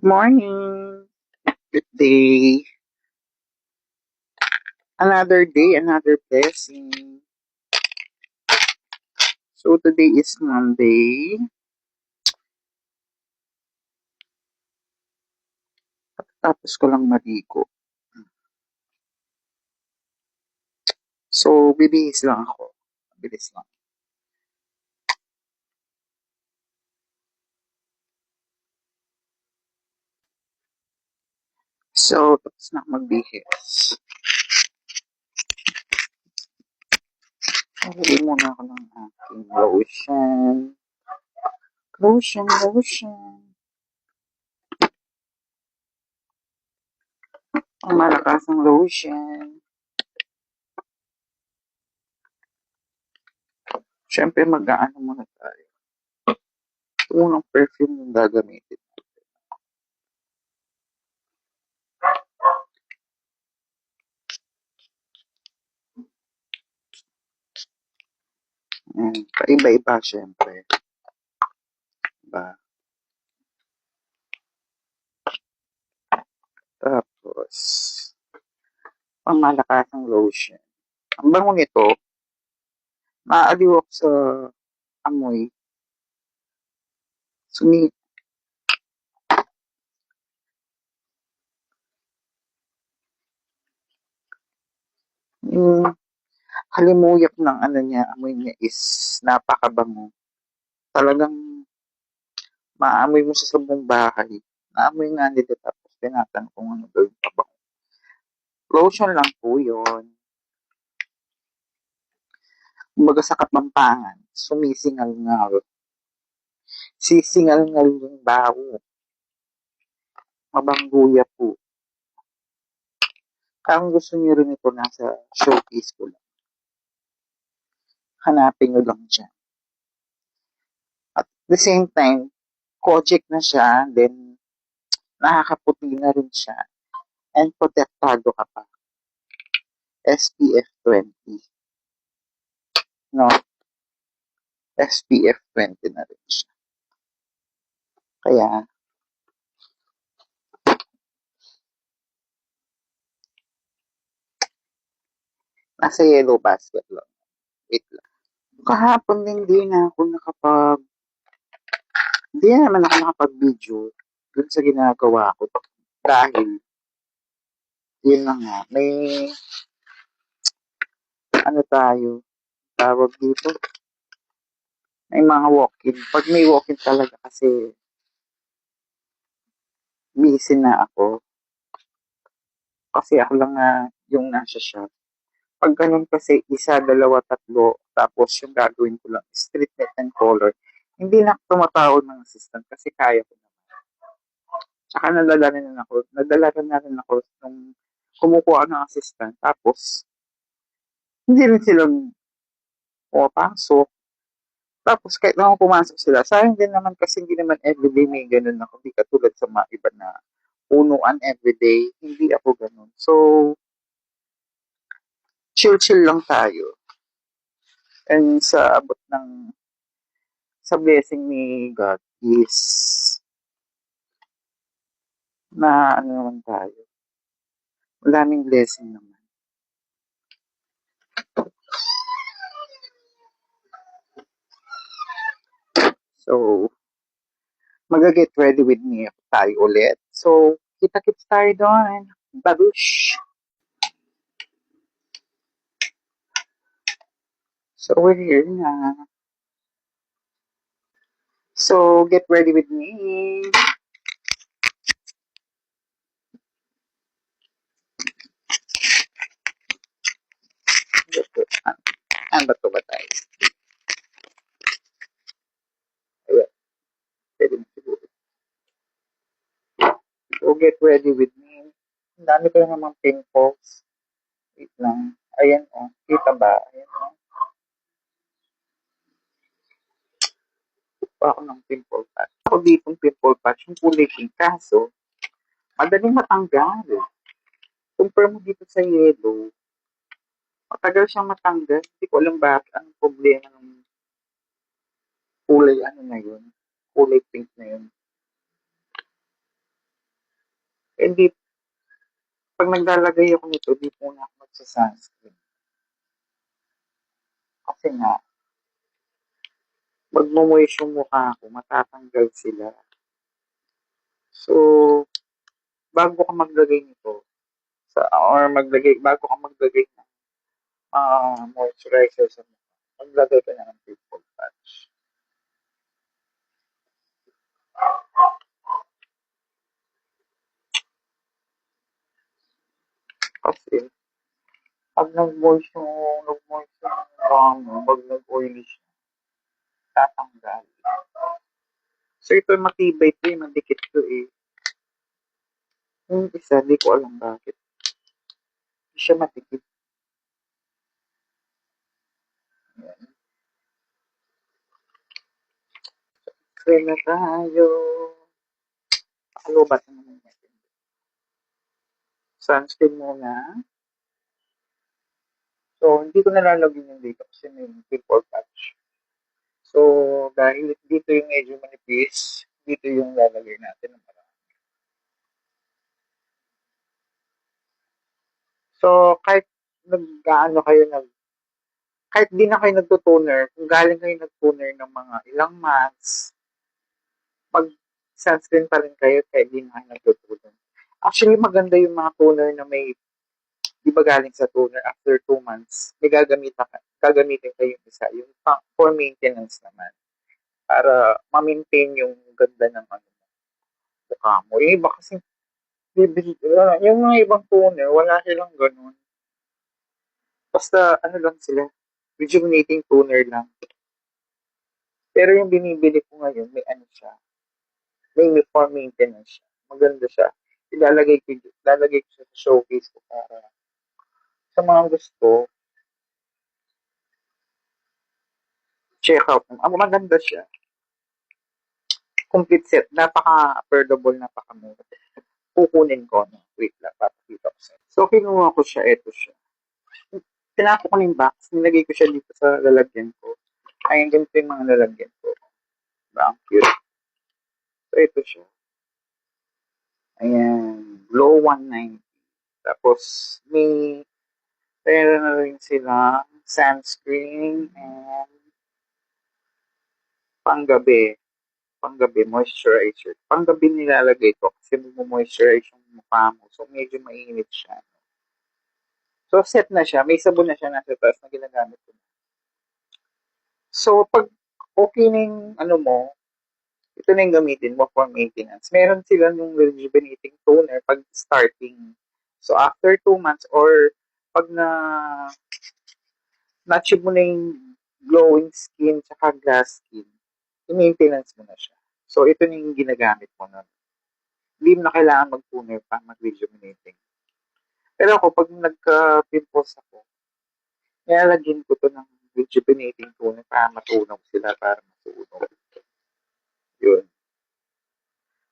Good morning. Good day. Another day, another blessing. So today is Monday. Tapos ko lang maligo. So, bibihis lang ako. Bilis lang. So, tapos na ako magbihis. Huli muna ako ng aking lotion. Lotion. Ang malakas ng lotion. Siyempre, mag-aano muna tayo. Unang perfume yung gagamitin. Paiba-iba, siyempre. Diba? Tapos, pangmalakasang lotion. Ang bango nito, maaaliw ako sa amoy. Sumi yung halimuyak ng ano niya, amoy niya is napakabango. Talagang maamoy mo sa buong bahay. Naamoy nga nila tapos tinatanong kung ano daw yung pabango. Lotion lang po yun. Kumbaga sa Kapampangan, sumisingal-ngal. Sisingal-ngal yung baho. Mabangguya po. Kung gusto niyo rin ito nasa showcase ko lang. Hanapin nyo lang siya. At the same time, Kojic na siya, then nakakaputi na rin siya, and protektado ka pa. SPF 20. No? SPF 20 na rin siya. Kaya, nasa yellow basket lang. Wait lang. Kahapon din din ako hindi naman ako nakapag-video dun sa ginagawa ko. Dahil, yun na nga, may, ano tayo, tawag dito, may mga walk-in. Pag may walk-in talaga kasi, busy na ako. Kasi ako lang yung nasa shop. Pag ganun kasi, isa, dalawa, tatlo, tapos yung gagawin ko lang, street net and color. Hindi na ako tumatawag ng assistant kasi kaya ko naman. Tsaka nadala na rin ako nung kumukuha ng assistant. Tapos, hindi rin silang pumapasok. Tapos, kahit naman pumasok sila, sayang din naman kasi hindi naman everyday may ganun ako. Hindi katulad sa mga iba na punuan everyday. Hindi ako ganun. So, chill-chill lang tayo. And sa blessing ni God is na ano naman tayo. Maraming blessing naman. So, mag-get ready with me tayo ulit. So, kita-kits tayo doon. Babush! So, we're here na. So, get ready with me. Ano ba ito ba tayo? Ayan, pwede na siguro. So, get ready with me. Ang dami ko namang pimples. Wait lang. Ayan o. Kita ba? Ayan o. Pa ako ng pimple patch. Ako dito yung pimple patch, yung kulay pink. Kaso, madaling matanggal. Compare mo dito sa yellow, matagal siyang matanggal. Hindi ko alam bakit ang problema ng kulay ano na yun. Kulay pink na yun. Hindi, pag naglalagay ako nito, di muna ako magsa-sunscreen. Kasi nga, magmo-moist yung mukha ko, matatanggal sila. So, bago ka maglagay nito, bago ka maglagay ng moisturizer sa mukha, maglagay ka na ng pimple patch. Kasi, pag nag-moist yung mukha mo, pag nag-oily siya, tatanggal. So, ito matibay ito eh, madikit ito eh. Yung isa, di ko alam bakit. Hindi siya matikit. Kaya na tayo. Pakalubat na naman natin. Sunscreen muna. So, hindi ko nalalagyan yung dito kasi may pimple patch. So, dahil dito yung medyo manipis, dito yung lalagay natin ng marami. So, kahit nag-ano kayo kahit di na kayo nagtutoner, kung galing kayo nag-toner ng mga ilang months, pag sunscreen pa rin kayo kahit di na kayo nagtutoner. Actually, maganda yung mga toner na may, di ba galing sa toner after 2 months, may gagamitin kayo yung isa, yung for maintenance naman, para ma-maintain yung ganda ng mukha mo. Yung iba kasi, yung mga ibang toner, wala silang ganun. Basta, ano lang sila, rejuvenating toner lang. Pero yung binibili ko ngayon, may ano siya, may for maintenance siya. Maganda siya. Ilalagay ko siya sa showcase ko para sa mga gusto, check out. Maganda siya. Complete set. Napaka-affordable, napaka-mura. Kukunin ko. No? Wait lang, papakita ko sa'yo. So, kinuha ko siya. Ito siya. Tinapos ko na yung box. Nilagay ko siya dito sa lalagyan ko. Ayun, ganito yung mga lalagyan ko. Diba? Ang cute. So, ito siya. Ayan. Glow 190. Tapos, meron na rin sila sunscreen and panggabi. Panggabi, moisturizer. Panggabi nilalagay ko kasi mo-moisturize yung mukha mo. So, medyo mainit siya. So, set na siya. May sabon na siya nasa taas na ginagamit ko. So, pag okay na yung ano mo, ito na yung gamitin mo for maintenance. Meron sila yung rejuvenating toner pag starting. So, after 2 months or pag na-achieve mo na yung glowing skin tsaka glass skin, i-maintenance mo na siya. So, ito na yung ginagamit mo nun. Hindi mo na kailangan mag-toner pa, mag-rejuvenating. Pero ako, pag nagka-pimples ako, nilalagyan ko to ng rejuvenating toner para matunaw sila, para matunaw. Yun.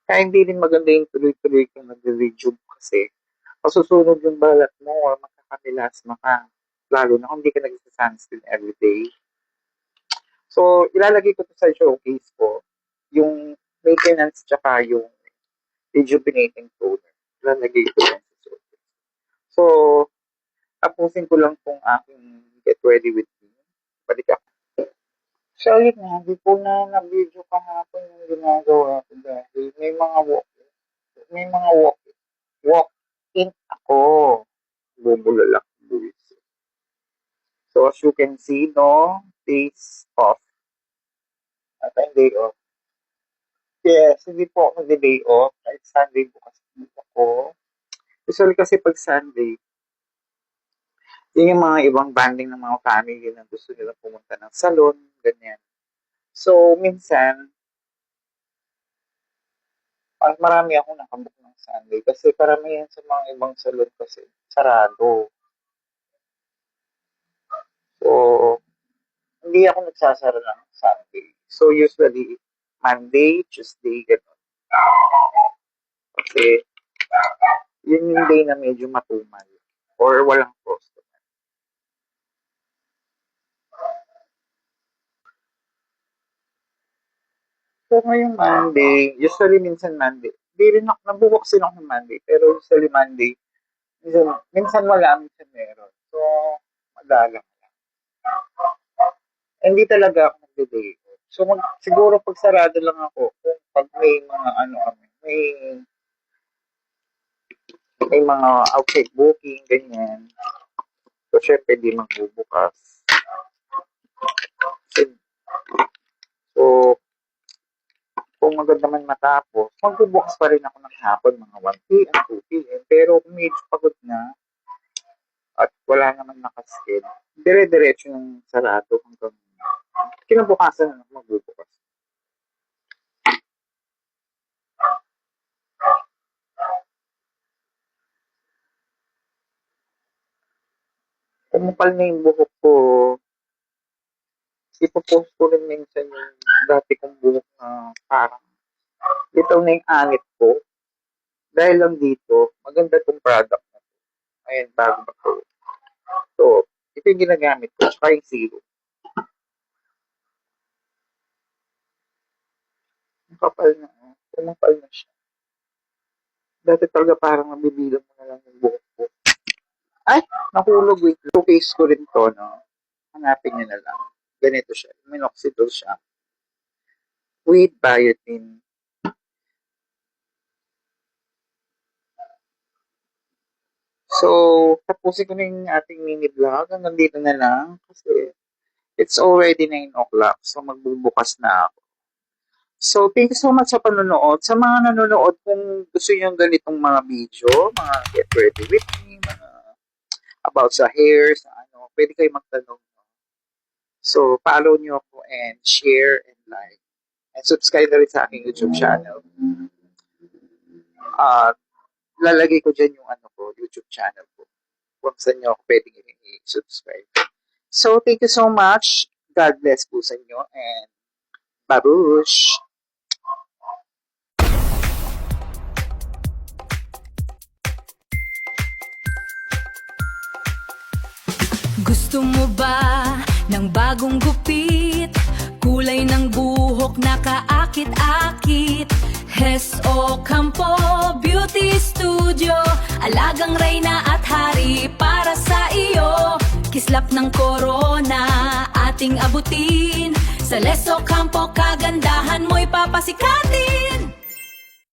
Kaya hindi rin maganda yung tuloy-tuloy kung nag-rejuve kasi masusunog yung balat mo or magkakapilasma ka. Lalo na kung hindi ka nag-sunscreen everyday. So, ilalagay ko to sa showcase ko. Yung maintenance tsaka yung rejuvenating toner. Ilalagay ko yan sa showcase. So, tapusin ko lang tong aking get ready with me. Balik ako. So, yun nga, di po na-video kahapon yung ginagawa ko dahil may mga walk-in ako. Bumulalak buwis. So, as you can see, no, days off. At ang day off. Yes, hindi po ako nag-day off. Kahit Sunday bukas dito ako. Usually kasi pag Sunday, yun yung mga ibang banding ng mga family na gusto nila pumunta ng salon, ganyan. So, minsan, marami akong nakabook ng Sunday kasi karamihan sa mga ibang salon kasi sarado. So, hindi ako nagsasara ng Sunday. So, usually, Monday, Tuesday, gano'n. Kasi, yun yung day na medyo matumal or walang customer. So, ngayong Monday, usually minsan Monday, Di rin ako, nabubuksin ako ng Monday, pero usually Monday, minsan wala, minsan meron. So, madalang. Hindi talaga ako nag-day off. So, siguro pag sarado lang ako, kung pag may mga ano kami, may mga outside booking, ganyan. So, syempre, di magbubukas. So, kung maganda man matapos, magbubukas pa rin ako ng hapon, mga 1 p.m., 2 p.m. Pero kung medyo pagod na, at wala naman nakasked, dire-diretso ng sarado hanggang kinabukasan na magbubukas. Kumupal na yung buhok ko, ipopost ko rin minsan yung dati kong buhok na parang bitaw na yung anit ko. Dahil lang dito, maganda tong product na to. Ayan, bago ba to. So, ito yung ginagamit ko, tsaka yung zero. Kumapal na siya. Dati talaga parang nabibilang mo na lang yung buhok ko. Ay, nahulog, wait. Showcase ko rin to, no? Hanapin nyo na lang. Ganito siya. Minoxidil siya. With biotin. So, tapusin ko na yung ating mini vlog. Hanggang dito na lang. Kasi, it's already 9 o'clock. So, magbubukas na ako. So, thank you so much sa panonood. Sa mga nanonood, kung gusto nyo ganitong mga video, mga get ready with me, mga about sa hair, sa ano, pwede kayo magtanong. So, follow nyo ako and share and like. And subscribe na rin sa aking YouTube channel. Lalagay ko dyan yung ano ko, YouTube channel ko. Kung saan nyo ako pwedeng i-subscribe. So, thank you so much. God bless po sa inyo and babush! Gusto mo ba ng bagong gupit? Kulay ng buhok na kaakit-akit. Hes Ocampo Beauty Studio, alagang reyna at hari para sa iyo. Kislap ng corona ating abutin. Sa Les Ocampo kagandahan mo'y papasikatin.